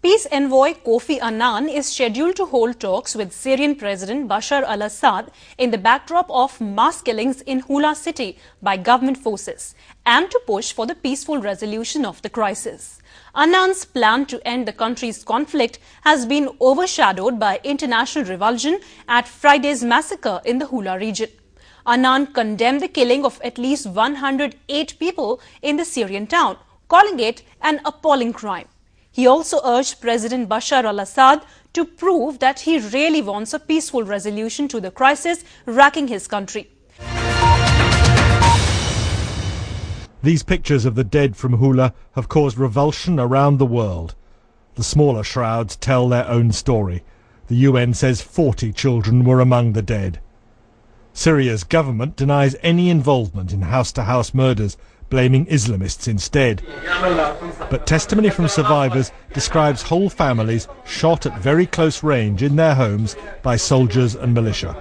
Peace envoy Kofi Annan is scheduled to hold talks with Syrian President Bashar al-Assad in the backdrop of mass killings in Hula city by government forces and to push for the peaceful resolution of the crisis. Annan's plan to end the country's conflict has been overshadowed by international revulsion at Friday's massacre in the Hula region. Annan condemned the killing of at least 108 people in the Syrian town, calling it an appalling crime. He also urged President Bashar al-Assad to prove that he really wants a peaceful resolution to the crisis racking his country. These pictures of the dead from Hula have caused revulsion around the world. The smaller shrouds tell their own story. The UN says 40 children were among the dead. Syria's government denies any involvement in house-to-house murders, blaming Islamists instead. But testimony from survivors describes whole families shot at very close range in their homes by soldiers and militia.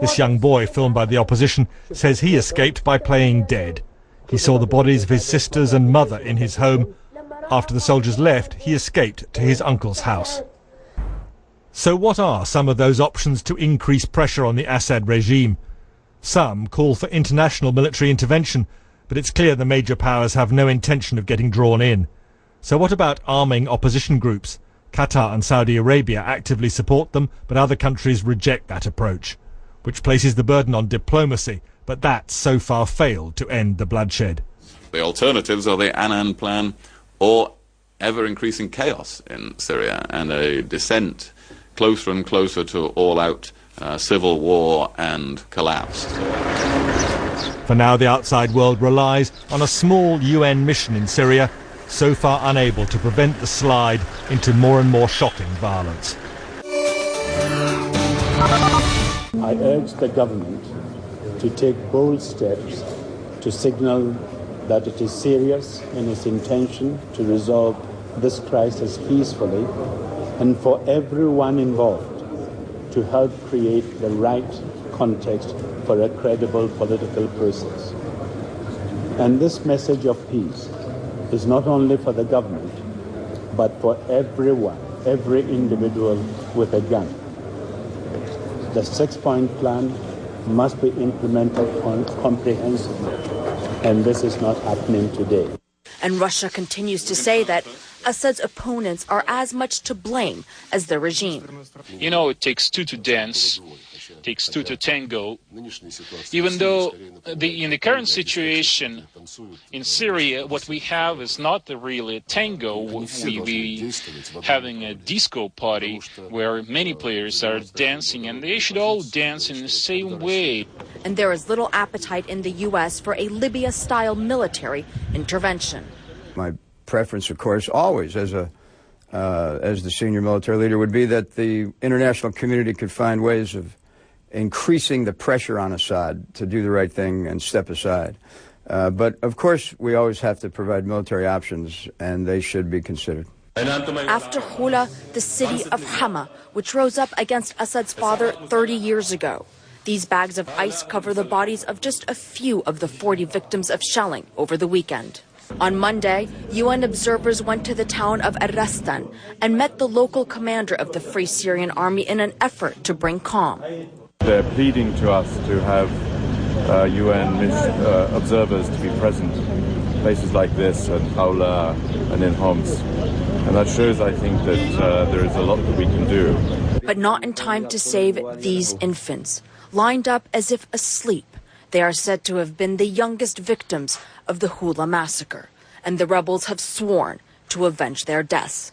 This young boy, filmed by the opposition, says he escaped by playing dead. He saw the bodies of his sisters and mother in his home. After the soldiers left, he escaped to his uncle's house. So what are some of those options to increase pressure on the Assad regime? Some call for international military intervention, but it's clear the major powers have no intention of getting drawn in. So what about arming opposition groups? Qatar and Saudi Arabia actively support them, but other countries reject that approach, which places the burden on diplomacy, but that's so far failed to end the bloodshed. The alternatives are the Annan plan or ever-increasing chaos in Syria and a descent closer and closer to all-out civil war and collapse. For now, the outside world relies on a small UN mission in Syria, so far unable to prevent the slide into more and more shocking violence. I urge the government to take bold steps to signal that it is serious in its intention to resolve this crisis peacefully, and for everyone involved to help create the right context for a credible political process. And this message of peace is not only for the government, but for everyone, every individual with a gun. The 6-point plan must be implemented comprehensively, and this is not happening today. And Russia continues to say that Assad's opponents are as much to blame as the regime. You know, it takes two to dance, it takes two to tango. Even though in the current situation in Syria, what we have is not really a tango. We having a disco party where many players are dancing, and they should all dance in the same way. And there is little appetite in the U.S. for a Libya-style military intervention. My preference, of course, always as the senior military leader would be that the international community could find ways of increasing the pressure on Assad to do the right thing and step aside. But, of course, we always have to provide military options, and they should be considered. After Hula, the city of Hama, which rose up against Assad's father 30 years ago. These bags of ice cover the bodies of just a few of the 40 victims of shelling over the weekend. On Monday, UN observers went to the town of Ar-Rastan and met the local commander of the Free Syrian Army in an effort to bring calm. They're pleading to us to have UN observers to be present in places like this at Hawla and in Homs. And that shows, I think, that there is a lot that we can do. But not in time to save these infants, lined up as if asleep. They are said to have been the youngest victims of the Hula massacre, and the rebels have sworn to avenge their deaths.